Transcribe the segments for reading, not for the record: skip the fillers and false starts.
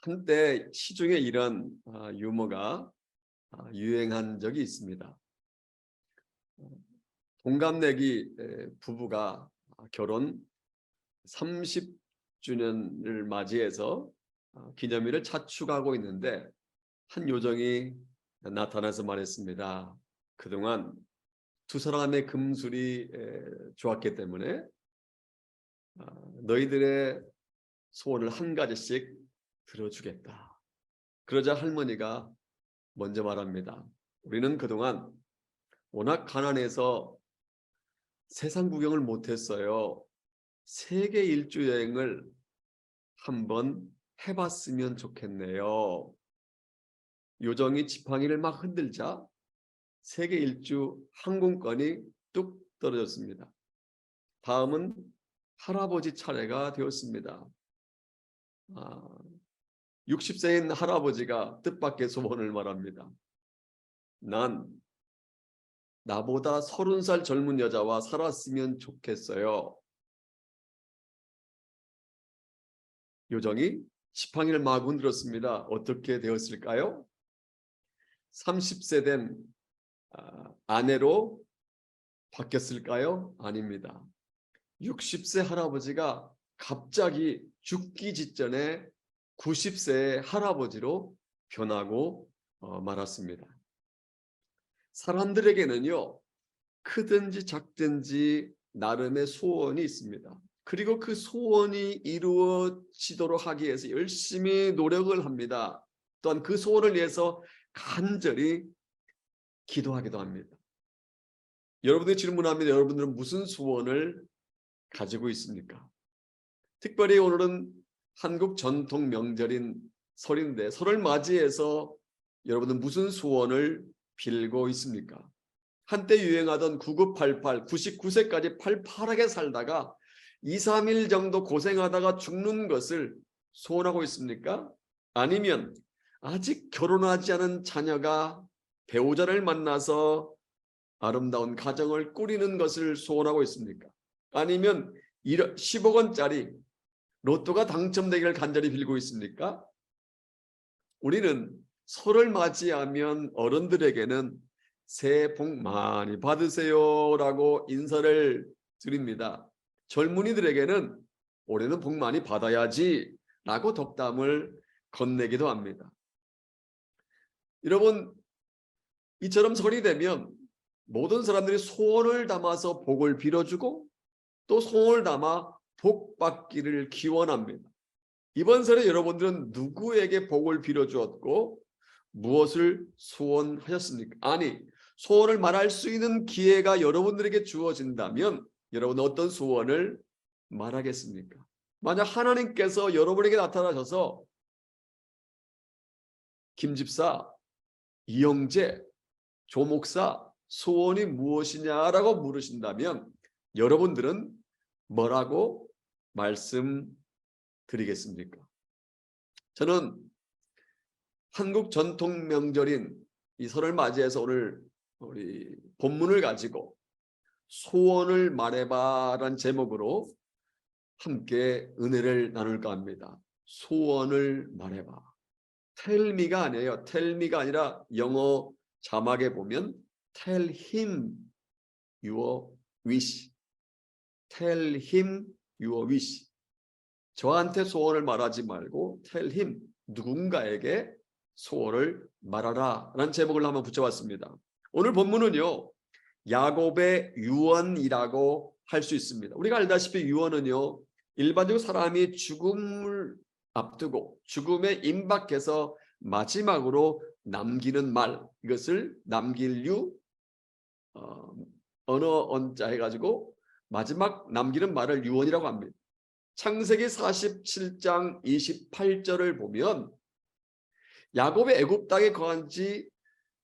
한때 시중에 이런 유머가 유행한 적이 있습니다. 동갑내기 부부가 결혼 30주년을 맞이해서 기념일을 차축하고 있는데 한 요정이 나타나서 말했습니다. 그동안 두 사람의 금술이 좋았기 때문에 너희들의 소원을 한 가지씩 들어주겠다. 그러자 할머니가 먼저 말합니다. 우리는 그동안 워낙 가난해서 세상 구경을 못했어요. 세계 일주 여행을 한번 해봤으면 좋겠네요. 요정이 지팡이를 막 흔들자 세계 일주 항공권이 뚝 떨어졌습니다. 다음은 할아버지 차례가 되었습니다. 60세인 할아버지가 뜻밖의 소원을 말합니다. 난 나보다 30살 젊은 여자와 살았으면 좋겠어요. 요정이 지팡이를 막 흔들었습니다. 어떻게 되었을까요? 30세 된 아내로 바뀌었을까요? 아닙니다. 60세 할아버지가 갑자기 죽기 직전에 90세의 할아버지로 변하고 말았습니다. 사람들에게는요, 크든지 작든지 나름의 소원이 있습니다. 그리고 그 소원이 이루어지도록 하기 위해서 열심히 노력을 합니다. 또한 그 소원을 위해서 간절히 기도하기도 합니다. 여러분들이 질문합니다. 여러분들은 무슨 소원을 가지고 있습니까? 특별히 오늘은 한국 전통 명절인 설인데 설을 맞이해서 여러분은 무슨 소원을 빌고 있습니까? 한때 유행하던 9988, 99세까지 팔팔하게 살다가 2, 3일 정도 고생하다가 죽는 것을 소원하고 있습니까? 아니면 아직 결혼하지 않은 자녀가 배우자를 만나서 아름다운 가정을 꾸리는 것을 소원하고 있습니까? 아니면 10억 원짜리 로또가 당첨되기를 간절히 빌고 있습니까? 우리는 설을 맞이하면 어른들에게는 새해 복 많이 받으세요 라고 인사를 드립니다. 젊은이들에게는 올해는 복 많이 받아야지 라고 덕담을 건네기도 합니다. 여러분, 이처럼 설이 되면 모든 사람들이 소원을 담아서 복을 빌어주고 또 소원을 담아 복 받기를 기원합니다. 이번 설에 여러분들은 누구에게 복을 빌어주었고 무엇을 소원하셨습니까? 아니, 소원을 말할 수 있는 기회가 여러분들에게 주어진다면 여러분은 어떤 소원을 말하겠습니까? 만약 하나님께서 여러분에게 나타나셔서 김집사, 이영재, 조목사 소원이 무엇이냐라고 물으신다면 여러분들은 뭐라고 말씀드리겠습니까? 저는 한국 전통 명절인 이 설을 맞이해서 오늘 우리 본문을 가지고 소원을 말해봐라는 제목으로 함께 은혜를 나눌까 합니다. 소원을 말해봐. Tell me가 아니에요. Tell me가 아니라 영어 자막에 보면 Tell him your wish. Tell him your wish. 저한테 소원을 말하지 말고 Tell him, 누군가에게 소원을 말하라 라는 제목을 한번 붙여봤습니다. 오늘 본문은요, 야곱의 유언이라고 할 수 있습니다. 우리가 알다시피 유언은요, 일반적으로 사람이 죽음을 앞두고 죽음에 임박해서 마지막으로 남기는 말, 이것을 남길 언어 언자 해가지고 마지막 남기는 말을 유언이라고 합니다. 창세기 47장 28절을 보면 야곱이 애굽 땅에 거한 지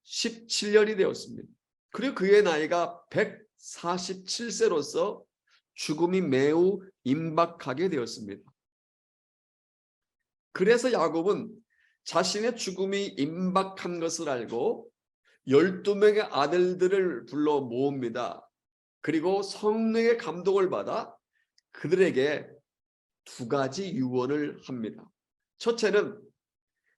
17년이 되었습니다. 그리고 그의 나이가 147세로서 죽음이 매우 임박하게 되었습니다. 그래서 야곱은 자신의 죽음이 임박한 것을 알고 12명의 아들들을 불러 모읍니다. 그리고 성령의 감동을 받아 그들에게 두 가지 유언을 합니다. 첫째는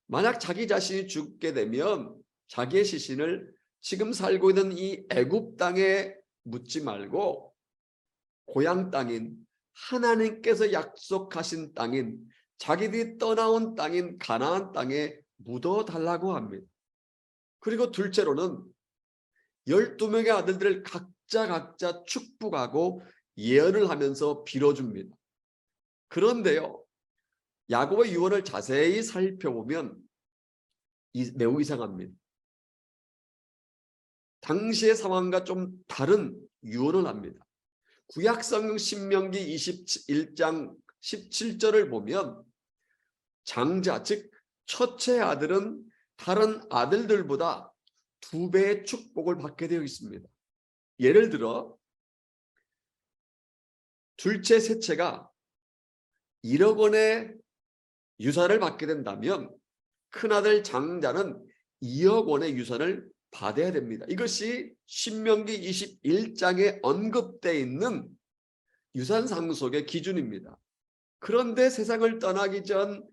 만약 자기 자신이 죽게 되면 자기의 시신을 지금 살고 있는 이 애굽 땅에 묻지 말고 고향 땅인 하나님께서 약속하신 땅인 자기들이 떠나온 땅인 가나안 땅에 묻어달라고 합니다. 그리고 둘째로는 12명의 아들들을 각자 축복하고 예언을 하면서 빌어줍니다. 그런데요, 야곱의 유언을 자세히 살펴보면 매우 이상합니다. 당시의 상황과 좀 다른 유언을 합니다. 구약성경 신명기 21장 17절을 보면 장자, 즉 첫째 아들은 다른 아들들보다 2배의 축복을 받게 되어 있습니다. 예를 들어 둘째, 셋째가 1억 원의 유산을 받게 된다면 큰아들 장자는 2억 원의 유산을 받아야 됩니다. 이것이 신명기 21장에 언급되어 있는 유산 상속의 기준입니다. 그런데 세상을 떠나기 전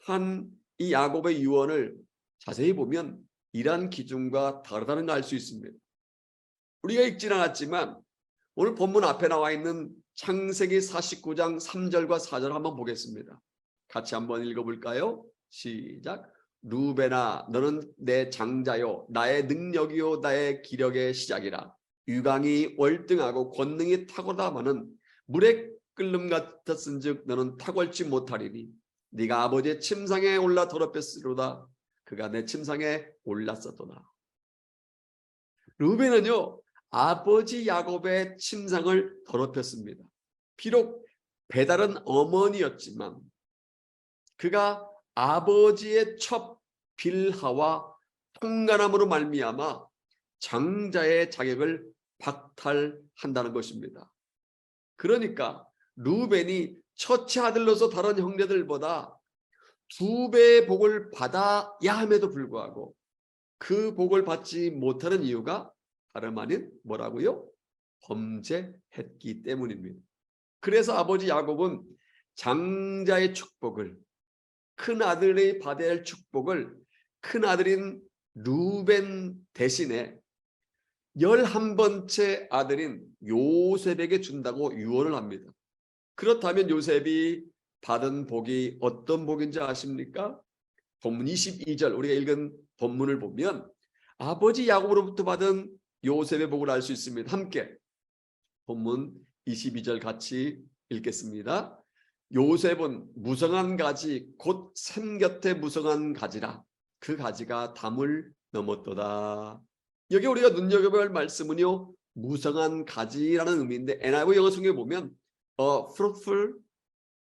한 이 야곱의 유언을 자세히 보면 이러한 기준과 다르다는 걸 알 수 있습니다. 우리가 읽지는 않았지만 오늘 본문 앞에 나와 있는 창세기 49장 3절과 4절 한번 보겠습니다. 같이 한번 읽어볼까요? 시작. 루벤아, 너는 내 장자요, 나의 능력이요, 나의 기력의 시작이라. 유강이 월등하고 권능이 탁월하다마는 물의 끓는 같았은즉 너는 탁월치 못하리니 네가 아버지의 침상에 올라 더럽혔으로다. 그가 내 침상에 올랐었도다. 루벤은요, 아버지 야곱의 침상을 더럽혔습니다. 비록 배다른 어머니였지만 그가 아버지의 첩 빌하와 통간함으로 말미암아 장자의 자격을 박탈한다는 것입니다. 그러니까 루벤이 첫째 아들로서 다른 형제들보다 2배의 복을 받아야 함에도 불구하고 그 복을 받지 못하는 이유가 다름 아닌 뭐라고요? 범죄했기 때문입니다. 그래서 아버지 야곱은 장자의 축복을, 큰 아들이 받아야 할 축복을 큰 아들인 루벤 대신에 11번째 아들인 요셉에게 준다고 유언을 합니다. 그렇다면 요셉이 받은 복이 어떤 복인지 아십니까? 본문 22절 우리가 읽은 본문을 보면 아버지 야곱으로부터 받은 요셉의 복을 알 수 있습니다. 함께 본문 22절 같이 읽겠습니다. 요셉은 무성한 가지 곧 샘 곁에 무성한 가지라. 그 가지가 담을 넘었도다. 여기 우리가 눈여겨볼 할 말씀은요, 무성한 가지라는 의미인데 NIV 영어 성경에 보면 fruitful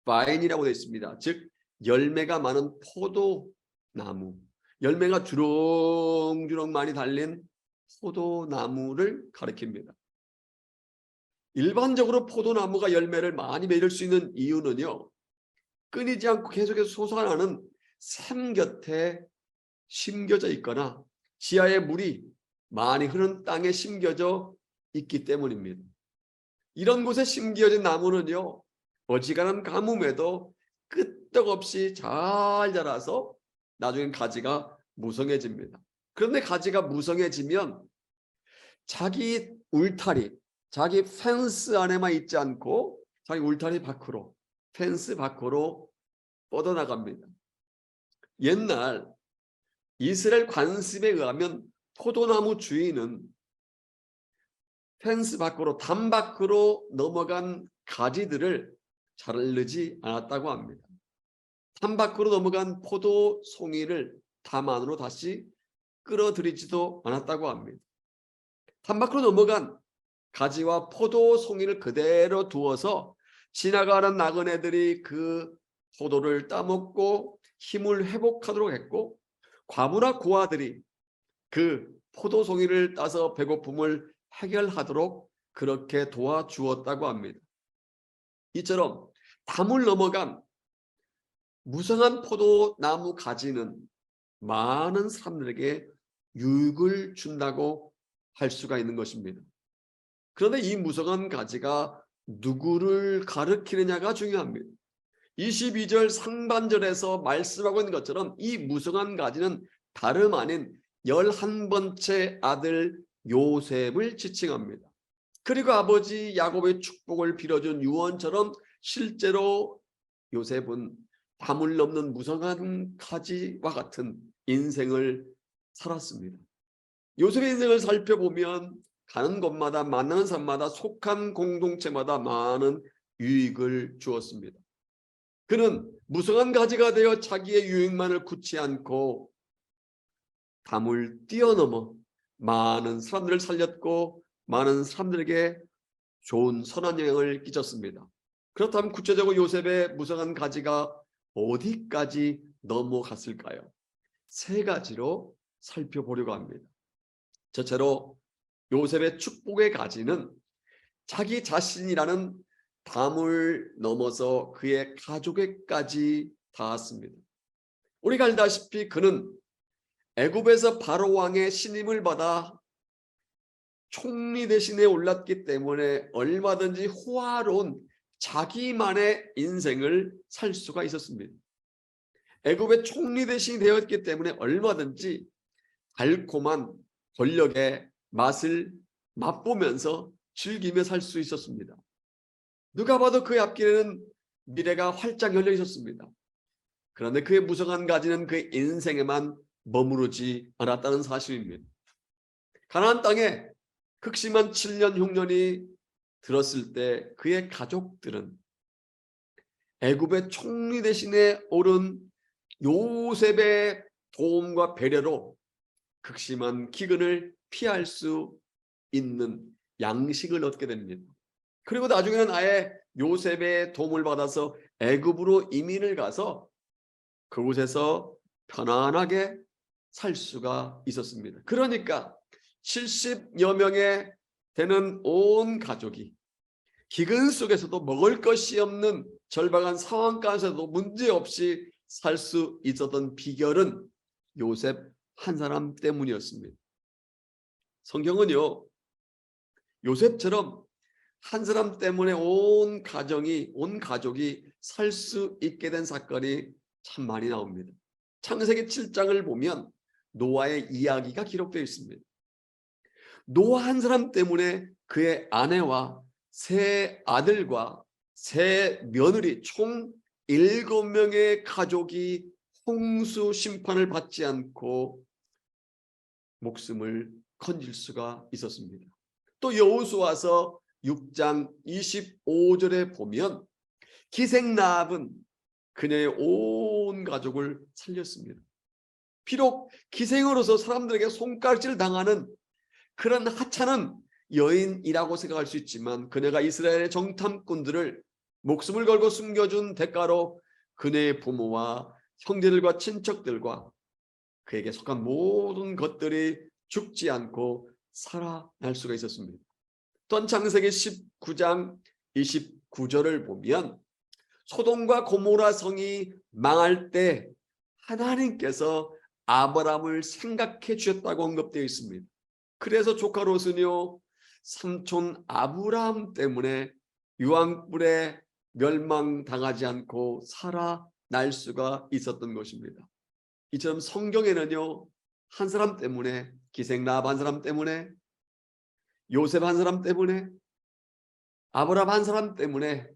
vine이라고 되어 있습니다. 즉 열매가 많은 포도나무, 열매가 주렁주렁 많이 달린 포도나무를 가리킵니다. 일반적으로 포도나무가 열매를 많이 맺을 수 있는 이유는요, 끊이지 않고 계속해서 솟아나는 샘 곁에 심겨져 있거나 지하에 물이 많이 흐르는 땅에 심겨져 있기 때문입니다. 이런 곳에 심겨진 나무는요, 어지간한 가뭄에도 끄떡없이 잘 자라서 나중엔 가지가 무성해집니다. 그런데 가지가 무성해지면 자기 울타리, 자기 펜스 안에만 있지 않고 자기 울타리 밖으로, 펜스 밖으로 뻗어나갑니다. 옛날 이스라엘 관습에 의하면 포도나무 주인은 펜스 밖으로, 담 밖으로 넘어간 가지들을 자르지 않았다고 합니다. 담 밖으로 넘어간 포도 송이를 담 안으로 다시 끌어들이지도 않았다고 합니다. 담 밖으로 넘어간 가지와 포도 송이를 그대로 두어서 지나가는 나그네들이 그 포도를 따먹고 힘을 회복하도록 했고, 과부나 고아들이 그 포도 송이를 따서 배고픔을 해결하도록 그렇게 도와주었다고 합니다. 이처럼 담을 넘어간 무성한 포도나무 가지는 많은 사람들에게 유익을 준다고 할 수가 있는 것입니다. 그런데 이 무성한 가지가 누구를 가리키느냐가 중요합니다. 22절 상반절에서 말씀하고 있는 것처럼 이 무성한 가지는 다름 아닌 11번째 아들 요셉을 지칭합니다. 그리고 아버지 야곱의 축복을 빌어준 유언처럼 실제로 요셉은 담을 넘는 무성한 가지와 같은 인생을 살았습니다. 요셉의 인생을 살펴보면 가는 곳마다 만나는 사람마다 속한 공동체마다 많은 유익을 주었습니다. 그는 무성한 가지가 되어 자기의 유익만을 굳지 않고 담을 뛰어넘어 많은 사람들을 살렸고 많은 사람들에게 좋은 선한 영향을 끼쳤습니다. 그렇다면 구체적으로 요셉의 무성한 가지가 어디까지 넘어갔을까요? 세 가지로 살펴보려고 합니다. 첫째로 요셉의 축복의 가지는 자기 자신이라는 담을 넘어서 그의 가족에까지 닿았습니다. 우리가 알다시피 그는 애굽에서 바로 왕의 신임을 받아 총리 대신에 올랐기 때문에 얼마든지 호화로운 자기만의 인생을 살 수가 있었습니다. 애굽의 총리 대신이 되었기 때문에 얼마든지 달콤한 권력의 맛을 맛보면서 즐기며 살 수 있었습니다. 누가 봐도 그의 앞길에는 미래가 활짝 열려 있었습니다. 그런데 그의 무성한 가지는 그의 인생에만 머무르지 않았다는 사실입니다. 가나안 땅에 극심한 7년 흉년이 들었을 때 그의 가족들은 애굽의 총리 대신에 오른 요셉의 도움과 배려로 극심한 기근을 피할 수 있는 양식을 얻게 됩니다. 그리고 나중에는 아예 요셉의 도움을 받아서 애굽으로 이민을 가서 그곳에서 편안하게 살 수가 있었습니다. 그러니까 70여 명의 되는 온 가족이 기근 속에서도 먹을 것이 없는 절박한 상황 가운데서도 문제없이 살 수 있었던 비결은 요셉 한 사람 때문이었습니다. 성경은요, 요셉처럼 한 사람 때문에 온 가족이 살 수 있게 된 사건이 참 많이 나옵니다. 창세기 7장을 보면 노아의 이야기가 기록되어 있습니다. 노아 한 사람 때문에 그의 아내와 세 아들과 세 며느리 총 7명의 가족이 홍수 심판을 받지 않고 목숨을 건질 수가 있었습니다. 또 여호수아서 6장 25절에 보면 기생라합은 그녀의 온 가족을 살렸습니다. 비록 기생으로서 사람들에게 손가락질 당하는 그런 하찮은 여인이라고 생각할 수 있지만 그녀가 이스라엘의 정탐꾼들을 목숨을 걸고 숨겨준 대가로 그녀의 부모와 형제들과 친척들과 그에게 속한 모든 것들이 죽지 않고 살아날 수가 있었습니다. 또한 창세기 19장 29절을 보면 소돔과 고모라 성이 망할 때 하나님께서 아브라함을 생각해 주셨다고 언급되어 있습니다. 그래서 조카 롯은요 삼촌 아브라함 때문에 유황불에 멸망당하지 않고 살아날 수가 있었던 것입니다. 이처럼 성경에는요 한 사람 때문에 기생라합 한 사람 때문에 요셉 한 사람 때문에 아브라함 한 사람 때문에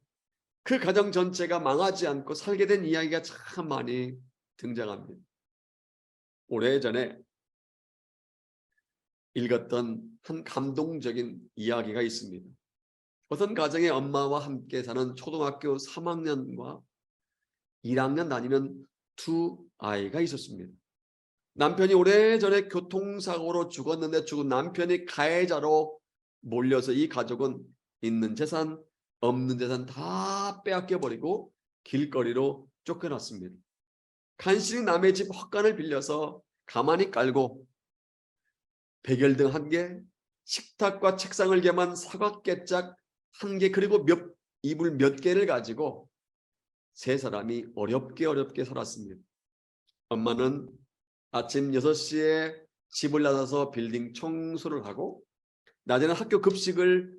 그 가정 전체가 망하지 않고 살게 된 이야기가 참 많이 등장합니다. 오래전에 읽었던 한 감동적인 이야기가 있습니다. 어떤 가정의 엄마와 함께 사는 초등학교 3학년과 1학년 다니는 두 아이가 있었습니다. 남편이 오래전에 교통사고로 죽었는데 죽은 남편이 가해자로 몰려서 이 가족은 있는 재산 없는 재산 다 빼앗겨버리고 길거리로 쫓겨났습니다. 간신히 남의 집 헛간을 빌려서 가만히 깔고 백열등 1개, 식탁과 책상을 겸한 사각개짝 1개 그리고 이불 몇 개를 가지고 세 사람이 어렵게 살았습니다. 엄마는 아침 6시에 집을 나서서 빌딩 청소를 하고 낮에는 학교 급식을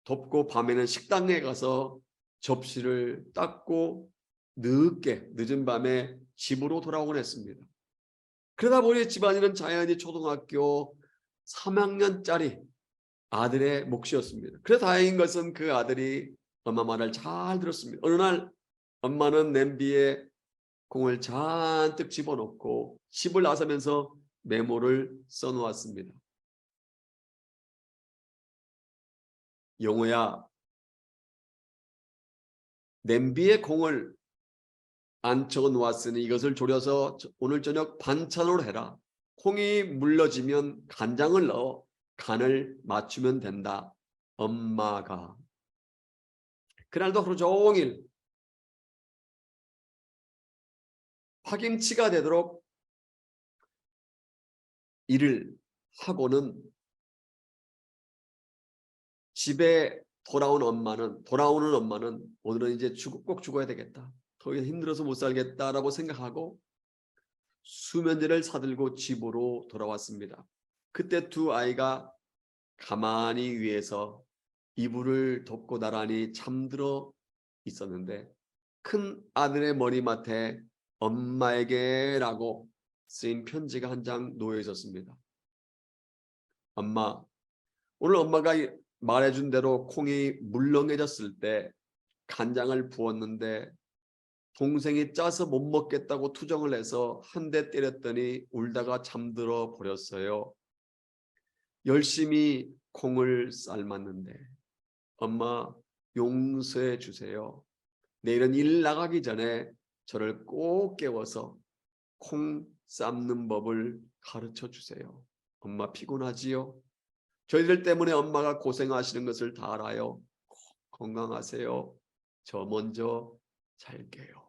돕고 밤에는 식당에 가서 접시를 닦고 늦은 밤에 집으로 돌아오곤 했습니다. 그러다 보니 집안일은 자연히 초등학교 3학년짜리 아들의 몫이었습니다. 그래서 다행인 것은 그 아들이 엄마 말을 잘 들었습니다. 어느 날 엄마는 냄비에 콩을 잔뜩 집어넣고 집을 나서면서 메모를 써놓았습니다. 영호야, 냄비에 콩을 안 적어 놓았으니 이것을 졸여서 오늘 저녁 반찬으로 해라. 콩이 물러지면 간장을 넣어 간을 맞추면 된다. 엄마가. 그날도 하루 종일 파김치가 되도록 일을 하고는 집에 돌아오는 엄마는 오늘은 이제 꼭 죽어야 되겠다. 더 이상 힘들어서 못 살겠다라고 생각하고 수면제를 사들고 집으로 돌아왔습니다. 그때 두 아이가 가만히 위에서 이불을 덮고 나란히 잠들어 있었는데 큰 아들의 머리맡에 엄마에게라고 쓰인 편지가 한 장 놓여 있었습니다. 엄마, 오늘 엄마가 말해준 대로 콩이 물렁해졌을 때 간장을 부었는데 동생이 짜서 못 먹겠다고 투정을 해서 한 대 때렸더니 울다가 잠들어 버렸어요. 열심히 콩을 삶았는데 엄마 용서해 주세요. 내일은 일 나가기 전에 저를 꼭 깨워서 콩 삶는 법을 가르쳐 주세요. 엄마 피곤하지요? 저희들 때문에 엄마가 고생하시는 것을 다 알아요. 건강하세요. 저 먼저 잘게요.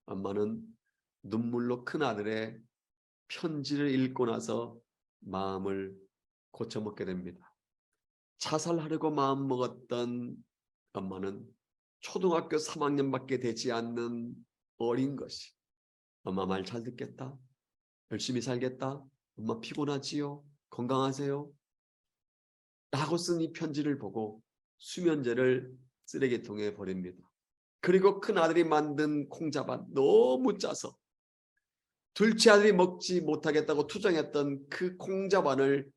엄마는 눈물로 큰 아들의 편지를 읽고 나서 마음을 고쳐먹게 됩니다. 자살하려고 마음먹었던 엄마는 초등학교 3학년밖에 되지 않는 어린 것이 엄마 말 잘 듣겠다. 열심히 살겠다. 엄마 피곤하지요? 건강하세요? 라고 쓴 이 편지를 보고 수면제를 쓰레기통에 버립니다. 그리고 큰 아들이 만든 콩자반 너무 짜서 둘째 아들이 먹지 못하겠다고 투정했던 그 콩자반을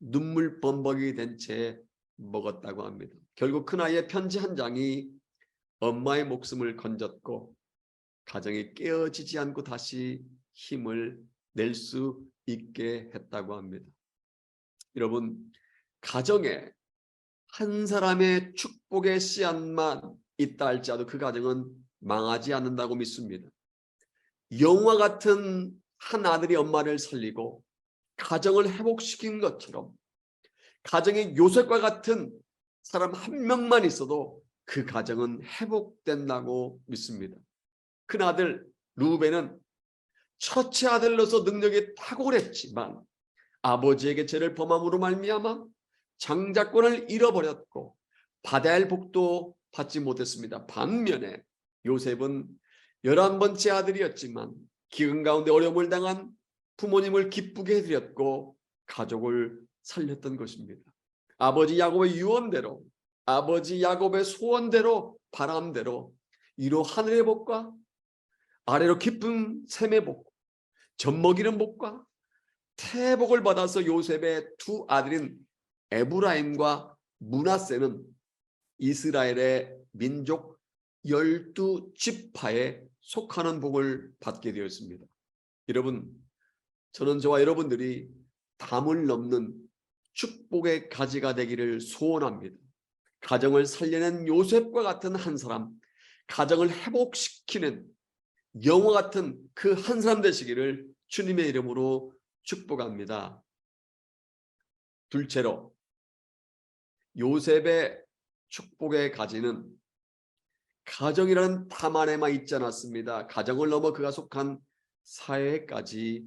눈물 범벅이 된 채 먹었다고 합니다. 결국 큰아이의 편지 한 장이 엄마의 목숨을 건졌고 가정이 깨어지지 않고 다시 힘을 낼 수 있게 했다고 합니다. 여러분, 가정에 한 사람의 축복의 씨앗만 있다 할지라도 그 가정은 망하지 않는다고 믿습니다. 영화 같은 한 아들이 엄마를 살리고 가정을 회복시킨 것처럼 가정에 요셉과 같은 사람 한 명만 있어도 그 가정은 회복된다고 믿습니다. 큰아들 루벤은 첫째 아들로서 능력이 탁월했지만 아버지에게 죄를 범함으로 말미암아 장자권을 잃어버렸고 받아야 할 복도 받지 못했습니다. 반면에 요셉은 11번째 아들이었지만 기근 가운데 어려움을 당한 부모님을 기쁘게 해드렸고 가족을 살렸던 것입니다. 아버지 야곱의 유언대로, 아버지 야곱의 소원대로, 바람대로 위로 하늘의 복과 아래로 깊은 샘의 복, 젖먹이는 복과 태복을 받아서 요셉의 두 아들인 에브라임과 므낫세는 이스라엘의 민족 12지파에 속하는 복을 받게 되었습니다. 여러분, 저는 저와 여러분들이 담을 넘는 축복의 가지가 되기를 소원합니다. 가정을 살려낸 요셉과 같은 한 사람, 가정을 회복시키는 영화 같은 그 한 사람 되시기를 주님의 이름으로 축복합니다. 둘째로, 요셉의 축복의 가지는 가정이라는 담 안에만 있지 않았습니다. 가정을 넘어 그가 속한 사회까지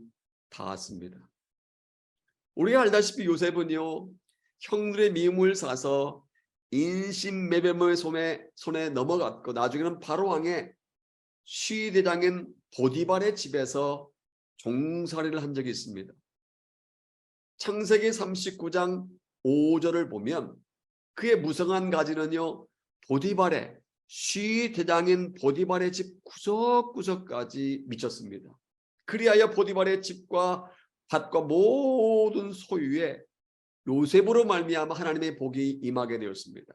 닿았습니다. 우리가 알다시피 요셉은요, 형들의 미움을 사서 인신매매범의 손에 넘어갔고 나중에는 바로 왕의 시대장인 보디발의 집에서 종살이를 한 적이 있습니다. 창세기 39장 5절을 보면 그의 무성한 가지는요, 보디발의 시대장인 보디발의 집 구석구석까지 미쳤습니다. 그리하여 보디발의 집과 밭과 모든 소유에 요셉으로 말미암아 하나님의 복이 임하게 되었습니다.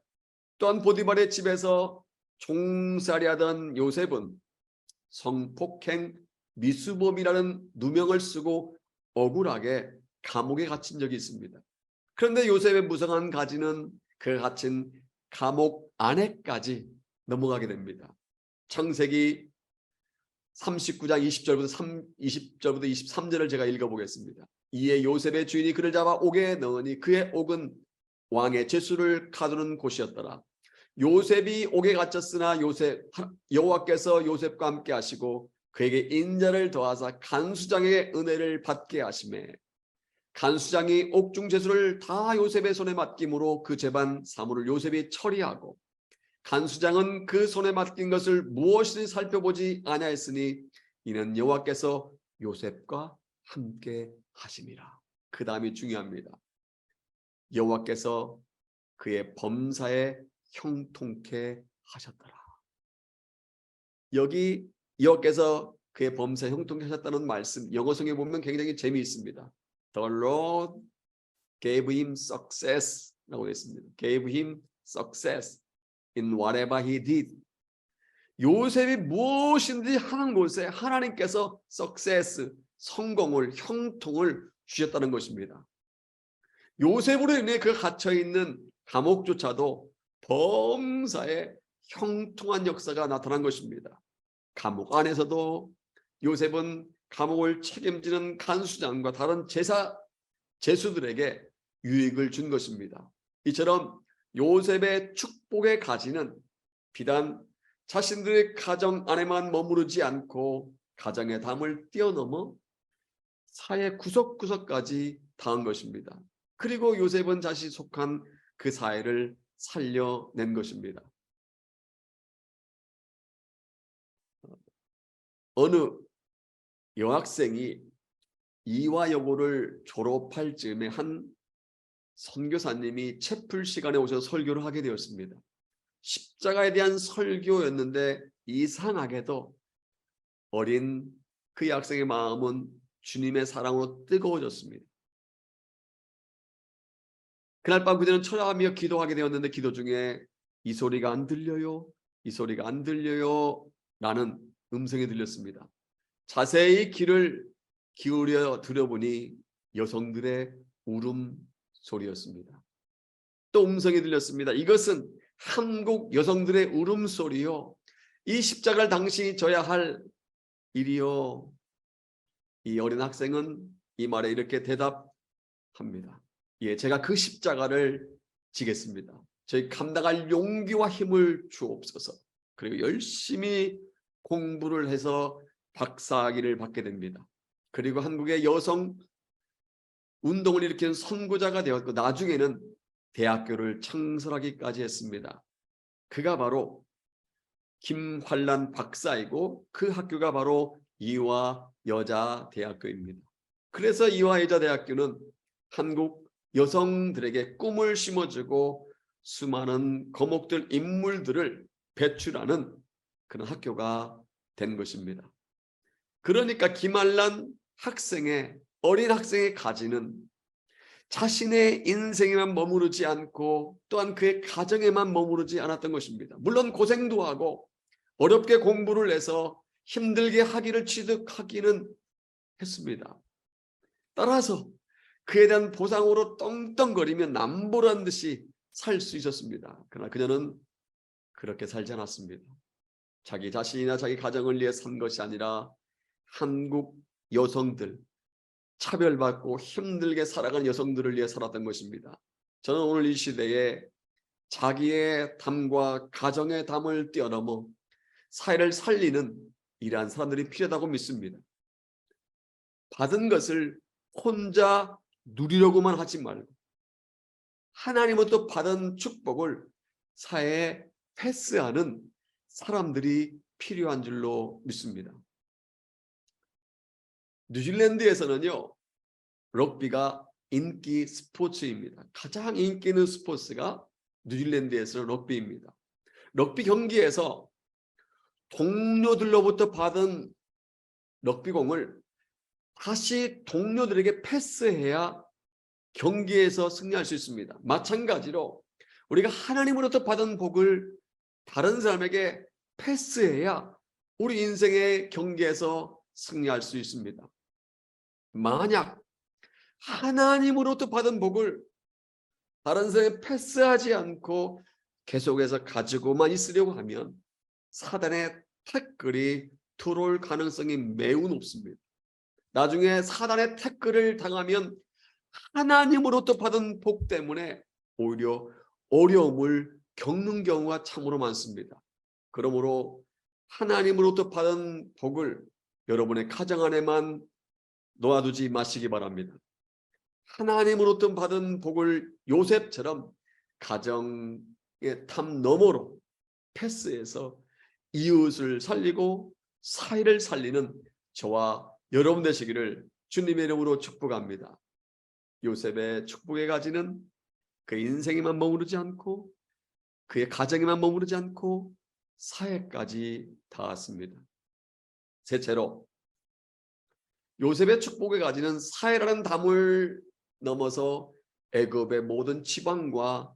또한 보디발의 집에서 종살이하던 요셉은 성폭행 미수범이라는 누명을 쓰고 억울하게 감옥에 갇힌 적이 있습니다. 그런데 요셉의 무성한 가지는 그 갇힌 감옥 안에까지 넘어가게 됩니다. 창세기 39장 20절부터 23절을 제가 읽어보겠습니다. 이에 요셉의 주인이 그를 잡아 옥에 넣으니 그의 옥은 왕의 제수를 가두는 곳이었더라. 요셉이 옥에 갇혔으나 여호와께서 요셉과 함께 하시고 그에게 인자를 더하사 간수장에게 은혜를 받게 하시매 간수장이 옥중 제수를 다 요셉의 손에 맡김으로 그 재반 사물을 요셉이 처리하고 간수장은 그 손에 맡긴 것을 무엇이든지 살펴보지 아니하였으니 이는 여호와께서 요셉과 함께 하심이라. 그 다음이 중요합니다. 여호와께서 그의 범사에 형통케 하셨더라. 여기 여호와께서 그의 범사에 형통케 하셨다는 말씀 영어성에 보면 굉장히 재미있습니다. The Lord gave him success 라고 되어 있습니다. Gave him success in whatever he did. 요셉이 무엇인지 하는 곳에 하나님께서 success, 성공을, 형통을 주셨다는 것입니다. 요셉으로 인해 그 갇혀있는 감옥조차도 범사에 형통한 역사가 나타난 것입니다. 감옥 안에서도 요셉은 감옥을 책임지는 간수장과 다른 제수들에게 유익을 준 것입니다. 이처럼 요셉의 축복의 가지는 비단 자신들의 가정 안에만 머무르지 않고 가정의 담을 뛰어넘어 사회 구석구석까지 닿은 것입니다. 그리고 요셉은 자신이 속한 그 사회를 살려낸 것입니다. 어느 여학생이 이화여고를 졸업할 즈음에 한 선교사님이 채플 시간에 오셔서 설교를 하게 되었습니다. 십자가에 대한 설교였는데 이상하게도 어린 그 학생의 마음은 주님의 사랑으로 뜨거워졌습니다. 그날 밤 그들은 철야하며 기도하게 되었는데 기도 중에 이 소리가 안 들려요? 이 소리가 안 들려요? 라는 음성이 들렸습니다. 자세히 귀를 기울여 들어보니 여성들의 울음소리였습니다. 또 음성이 들렸습니다. 이것은 한국 여성들의 울음소리요. 이 십자가를 당신이 져야 할 일이요. 이 어린 학생은 이 말에 이렇게 대답합니다. 예, 제가 그 십자가를 지겠습니다. 저희 감당할 용기와 힘을 주옵소서. 그리고 열심히 공부를 해서 박사학위를 받게 됩니다. 그리고 한국의 여성 운동을 일으키는 선구자가 되었고 나중에는 대학교를 창설하기까지 했습니다. 그가 바로 김환란 박사이고 그 학교가 바로 이화여자대학교입니다. 그래서 이화여자대학교는 한국 여성들에게 꿈을 심어주고 수많은 거목들 인물들을 배출하는 그런 학교가 된 것입니다. 그러니까 김환란 학생의 어린 학생의 가지는 자신의 인생에만 머무르지 않고 또한 그의 가정에만 머무르지 않았던 것입니다. 물론 고생도 하고 어렵게 공부를 해서 힘들게 학위를 취득하기는 했습니다. 따라서 그에 대한 보상으로 떵떵거리며 남보란 듯이 살 수 있었습니다. 그러나 그녀는 그렇게 살지 않았습니다. 자기 자신이나 자기 가정을 위해 산 것이 아니라 한국 여성들, 차별받고 힘들게 살아가는 여성들을 위해 살았던 것입니다. 저는 오늘 이 시대에 자기의 담과 가정의 담을 뛰어넘어 사회를 살리는 이러한 사람들이 필요하다고 믿습니다. 받은 것을 혼자 누리려고만 하지 말고 하나님으로부터 받은 축복을 사회에 패스하는 사람들이 필요한 줄로 믿습니다. 뉴질랜드에서는요, 럭비가 인기 스포츠입니다. 가장 인기 있는 스포츠가 뉴질랜드에서는 럭비입니다. 럭비 경기에서 동료들로부터 받은 럭비공을 다시 동료들에게 패스해야 경기에서 승리할 수 있습니다. 마찬가지로 우리가 하나님으로부터 받은 복을 다른 사람에게 패스해야 우리 인생의 경기에서 승리할 수 있습니다. 만약 하나님으로부터 받은 복을 다른 사람에게 패스하지 않고 계속해서 가지고만 있으려고 하면 사단의 태클이 들어올 가능성이 매우 높습니다. 나중에 사단의 태클을 당하면 하나님으로부터 받은 복 때문에 오히려 어려움을 겪는 경우가 참으로 많습니다. 그러므로 하나님으로부터 받은 복을 여러분의 가정 안에만 놓아두지 마시기 바랍니다. 하나님으로부터 받은 복을 요셉처럼 가정의 탐 너머로 패스해서 이웃을 살리고 사회를 살리는 저와 여러분 되시기를 주님의 이름으로 축복합니다. 요셉의 축복의 가지는 그 인생에만 머무르지 않고 그의 가정에만 머무르지 않고 사회까지 닿았습니다. 셋째로 요셉의 축복의 가지는 사회라는 담을 넘어서 애굽의 모든 지방과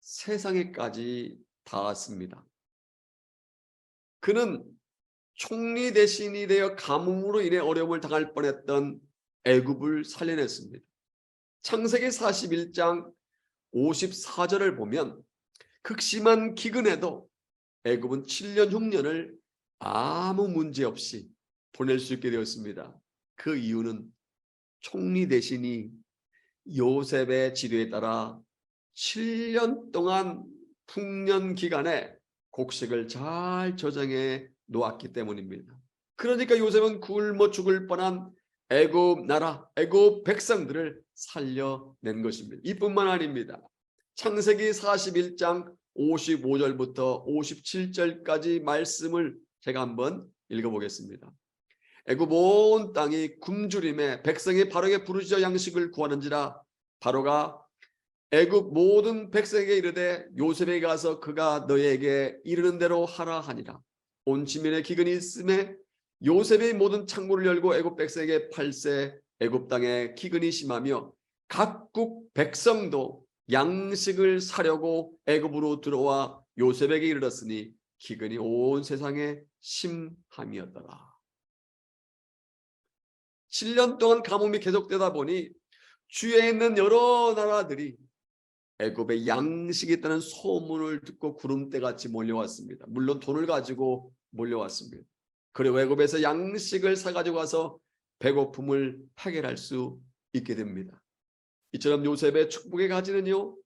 세상에까지 닿았습니다. 그는 총리 대신이 되어 가뭄으로 인해 어려움을 당할 뻔했던 애굽을 살려냈습니다. 창세기 41장 54절을 보면 극심한 기근에도 애굽은 7년 흉년을 아무 문제 없이 보낼 수 있게 되었습니다. 그 이유는 총리 대신이 요셉의 지도에 따라 7년 동안 풍년 기간에 곡식을 잘 저장해 놓았기 때문입니다. 그러니까 요셉은 굶어 죽을 뻔한 애굽 나라, 애굽 백성들을 살려낸 것입니다. 이뿐만 아닙니다. 창세기 41장 55절부터 57절까지 말씀을 제가 한번 읽어보겠습니다. 애굽 온 땅이 굶주림에 백성이 바로에게 부르짖어 양식을 구하는지라 바로가 애굽 모든 백성에게 이르되 요셉에게 가서 그가 너희에게 이르는 대로 하라 하니라. 온 지면에 기근이 있음에 요셉의 모든 창고를 열고 애굽 백성에게 팔세. 애굽 땅에 기근이 심하며 각국 백성도 양식을 사려고 애굽으로 들어와 요셉에게 이르렀으니 기근이 온 세상에 심함이었더라. 7년 동안 가뭄이 계속되다 보니 주위에 있는 여러 나라들이 애굽에 양식이 있다는 소문을 듣고 구름대같이 몰려왔습니다. 물론 돈을 가지고 몰려왔습니다. 그리고 애굽에서 양식을 사가지고 와서 배고픔을 해결할 수 있게 됩니다. 이처럼 요셉의 축복의 가지는요,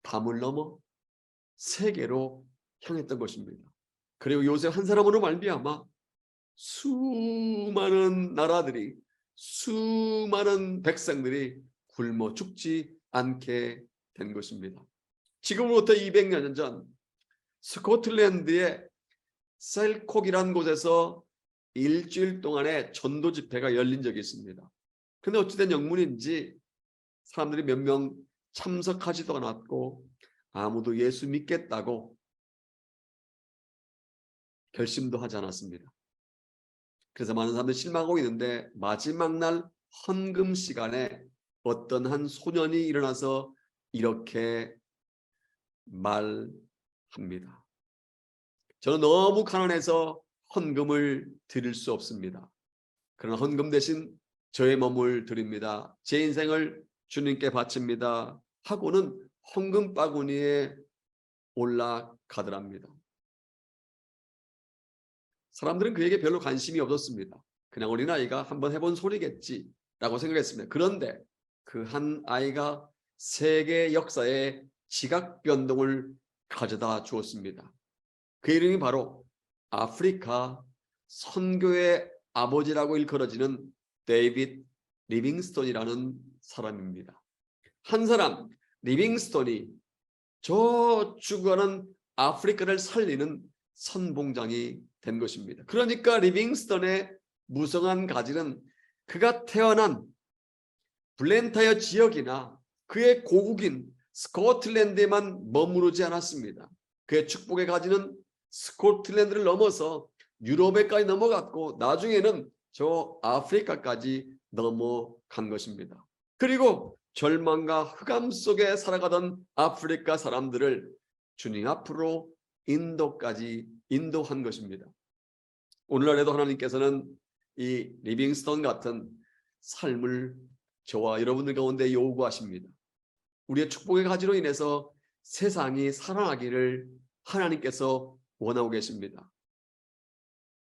담을 넘어 세계로 향했던 것입니다. 그리고 요셉 한 사람으로 말미암아 수많은 나라들이, 수많은 백성들이 굶어 죽지 않게 된 것입니다. 지금으로부터 200년 전 스코틀랜드의 셀콕이라는 곳에서 일주일 동안의 전도 집회가 열린 적이 있습니다. 근데 어찌된 영문인지 사람들이 몇 명 참석하지도 않았고 아무도 예수 믿겠다고 결심도 하지 않았습니다. 그래서 많은 사람들이 실망하고 있는데 마지막 날 헌금 시간에 어떤 한 소년이 일어나서 이렇게 말합니다. 저는 너무 가난해서 헌금을 드릴 수 없습니다. 그러나 헌금 대신 저의 몸을 드립니다. 제 인생을 주님께 바칩니다. 하고는 헌금 바구니에 올라가더랍니다. 사람들은 그에게 별로 관심이 없었습니다. 그냥 어린아이가 한번 해본 소리겠지 라고 생각했습니다. 그런데 그 한 아이가 세계 역사에 지각 변동을 가져다 주었습니다. 그 이름이 바로 아프리카 선교의 아버지라고 일컬어지는 데이빗 리빙스톤이라는 사람입니다. 한 사람 리빙스톤이 저 죽어가는 아프리카를 살리는 선봉장이 된 것입니다. 그러니까 리빙스톤의 무성한 가지는 그가 태어난 블렌타이어 지역이나 그의 고국인 스코틀랜드에만 머무르지 않았습니다. 그의 축복의 가지는 스코틀랜드를 넘어서 유럽에까지 넘어갔고 나중에는 저 아프리카까지 넘어간 것입니다. 그리고 절망과 흑암 속에 살아가던 아프리카 사람들을 주님 앞으로 인도까지 인도한 것입니다. 오늘날에도 하나님께서는 이 리빙스턴 같은 삶을 저와 여러분들 가운데 요구하십니다. 우리의 축복의 가지로 인해서 세상이 살아나기를 하나님께서 원하고 계십니다.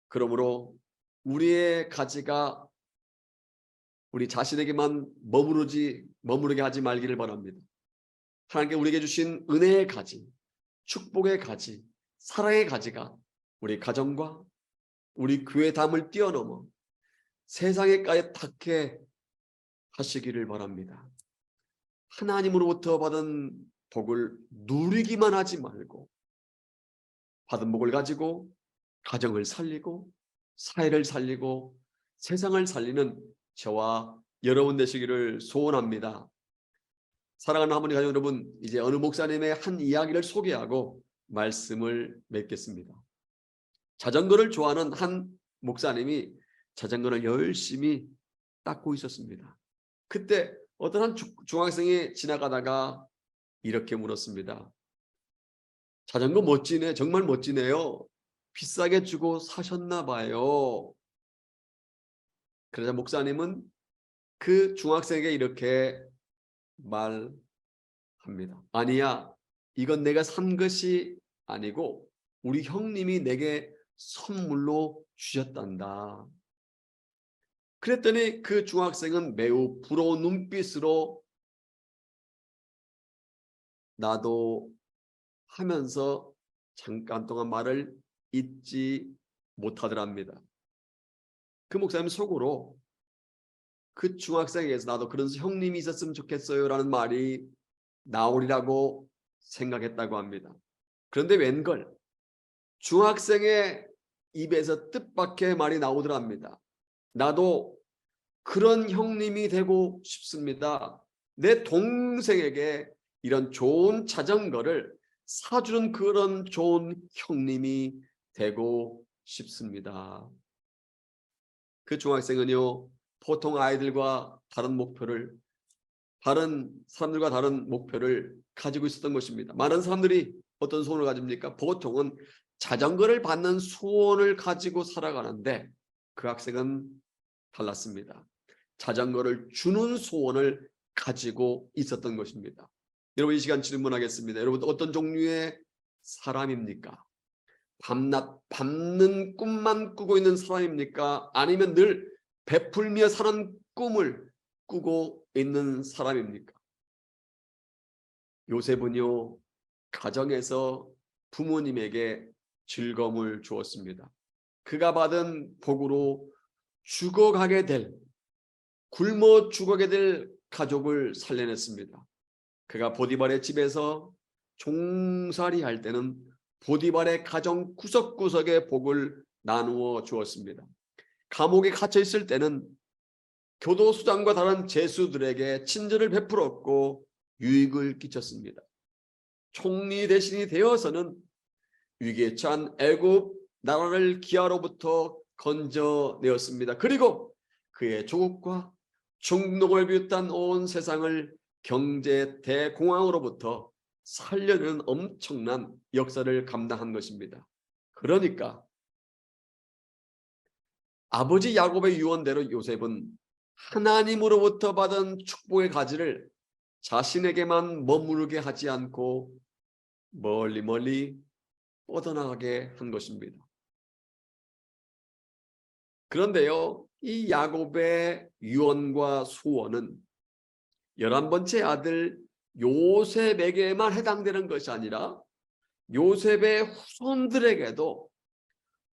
그러므로 우리의 가지가 우리 자신에게만 머무르게 하지 말기를 바랍니다. 하나님께 우리에게 주신 은혜의 가지, 축복의 가지, 사랑의 가지가 우리 가정과 우리 교회 담을 뛰어넘어 세상에까지 닿게 하시기를 바랍니다. 하나님으로부터 받은 복을 누리기만 하지 말고 받은 복을 가지고 가정을 살리고 사회를 살리고 세상을 살리는 저와 여러분 되시기를 소원합니다. 사랑하는 하모니 가족 여러분, 이제 어느 목사님의 한 이야기를 소개하고 말씀을 맺겠습니다. 자전거를 좋아하는 한 목사님이 자전거를 열심히 닦고 있었습니다. 그때 어떤 한 중학생이 지나가다가 이렇게 물었습니다. 자전거 멋지네, 정말 멋지네요. 비싸게 주고 사셨나 봐요. 그러자 목사님은 그 중학생에게 이렇게 말합니다. 아니야, 이건 내가 산 것이 아니고 우리 형님이 내게 선물로 주셨단다. 그랬더니 그 중학생은 매우 부러운 눈빛으로 나도 하면서 잠깐 동안 말을 잊지 못하더랍니다. 그 목사님 속으로 그 중학생에게서 나도 그런 형님이 있었으면 좋겠어요 라는 말이 나오리라고 생각했다고 합니다. 그런데 웬걸 중학생의 입에서 뜻밖의 말이 나오더랍니다. 나도 그런 형님이 되고 싶습니다. 내 동생에게 이런 좋은 자전거를 사주는 그런 좋은 형님이 되고 싶습니다. 그 중학생은요, 보통 아이들과 다른 사람들과 다른 목표를 가지고 있었던 것입니다. 많은 사람들이 어떤 소원을 가집니까? 보통은 자전거를 받는 소원을 가지고 살아가는데 그 학생은 달랐습니다. 자전거를 주는 소원을 가지고 있었던 것입니다. 여러분, 이 시간 질문하겠습니다. 여러분, 어떤 종류의 사람입니까? 밤낮 밟는 꿈만 꾸고 있는 사람입니까? 아니면 늘 베풀며 사는 꿈을 꾸고 있는 사람입니까? 요셉은요, 가정에서 부모님에게 즐거움을 주었습니다. 그가 받은 복으로 굶어 죽어가게 될 가족을 살려냈습니다. 그가 보디발의 집에서 종살이 할 때는 보디발의 가정 구석구석에 복을 나누어 주었습니다. 감옥에 갇혀 있을 때는 교도소장과 다른 죄수들에게 친절을 베풀었고 유익을 끼쳤습니다. 총리 대신이 되어서는 위기에 처한 애굽 나라를 기아로부터 건져내었습니다. 그리고 그의 조국과 중동을 비롯한 온 세상을 경제 대공황으로부터 살려내는 엄청난 역사를 감당한 것입니다. 그러니까 아버지 야곱의 유언대로 요셉은 하나님으로부터 받은 축복의 가지를 자신에게만 머무르게 하지 않고 멀리 뻗어나가게 한 것입니다. 그런데요, 이 야곱의 유언과 소원은 11번째 아들 요셉에게만 해당되는 것이 아니라 요셉의 후손들에게도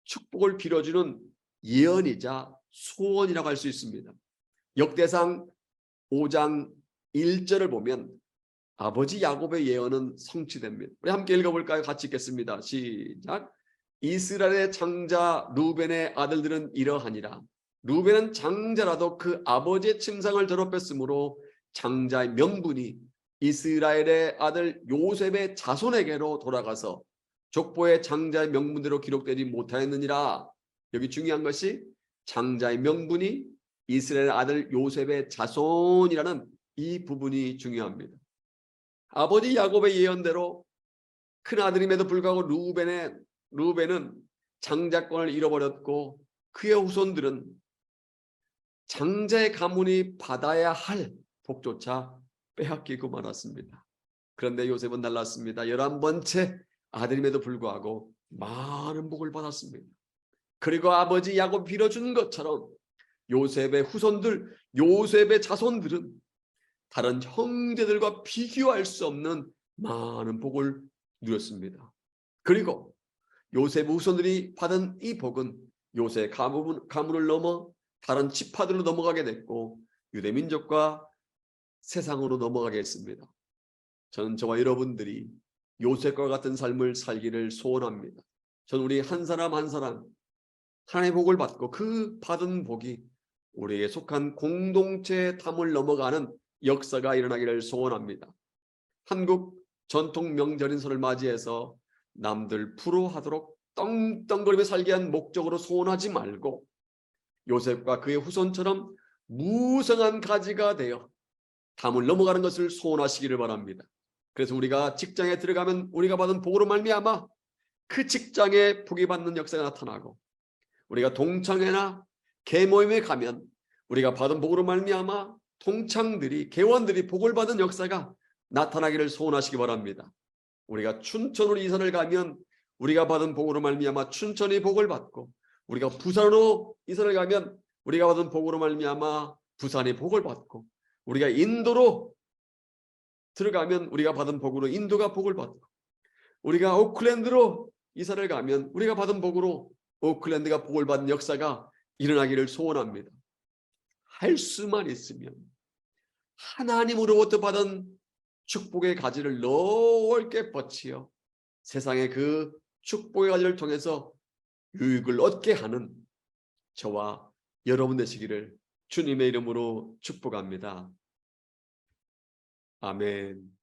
축복을 빌어주는 예언이자 소원이라고 할 수 있습니다. 역대상 5장 1절을 보면 아버지 야곱의 예언은 성취됩니다. 우리 함께 읽어볼까요? 같이 읽겠습니다. 시작. 이스라엘의 장자 루벤의 아들들은 이러하니라. 루벤은 장자라도 그 아버지의 침상을 더럽혔으므로 장자의 명분이 이스라엘의 아들 요셉의 자손에게로 돌아가서 족보의 장자의 명분대로 기록되지 못하였느니라. 여기 중요한 것이 장자의 명분이 이스라엘 아들 요셉의 자손이라는 이 부분이 중요합니다. 아버지 야곱의 예언대로 큰 아들임에도 불구하고 루벤은 장자권을 잃어버렸고 그의 후손들은 장자의 가문이 받아야 할 복조차 빼앗기고 말았습니다. 그런데 요셉은 달랐습니다. 11번째 아들임에도 불구하고 많은 복을 받았습니다. 그리고 아버지 야곱 빌어준 것처럼 요셉의 후손들, 요셉의 자손들은 다른 형제들과 비교할 수 없는 많은 복을 누렸습니다. 그리고 요셉 후손들이 받은 이 복은 요셉 가문을 넘어 다른 지파들로 넘어가게 됐고 유대민족과 세상으로 넘어가게 했습니다. 저는 저와 여러분들이 요셉과 같은 삶을 살기를 소원합니다. 저는 우리 한 사람 한 사람 하나님의 복을 받고 그 받은 복이 우리에게 속한 공동체의 탐을 넘어가는 역사가 일어나기를 소원합니다. 한국 전통 명절인 설을 맞이해서 남들 부러워하도록 떵떵거리며 살게 한 목적으로 소원하지 말고 요셉과 그의 후손처럼 무성한 가지가 되어 담을 넘어가는 것을 소원하시기를 바랍니다. 그래서 우리가 직장에 들어가면 우리가 받은 복으로 말미암아 그 직장에 복이 받는 역사가 나타나고 우리가 동창회나 계모임에 가면 우리가 받은 복으로 말미암아 동창들이 계원들이 복을 받은 역사가 나타나기를 소원하시기 바랍니다. 우리가 춘천으로 이사를 가면 우리가 받은 복으로 말미암아 춘천이 복을 받고 우리가 부산으로 이사를 가면 우리가 받은 복으로 말미암아 부산이 복을 받고 우리가 인도로 들어가면 우리가 받은 복으로 인도가 복을 받고 우리가 오클랜드로 이사를 가면 우리가 받은 복으로 오클랜드가 복을 받는 역사가 일어나기를 소원합니다. 할 수만 있으면 하나님으로부터 받은 축복의 가지를 넓게 뻗치어 세상의 그 축복의 가지를 통해서 유익을 얻게 하는 저와 여러분 되시기를 주님의 이름으로 축복합니다. 아멘.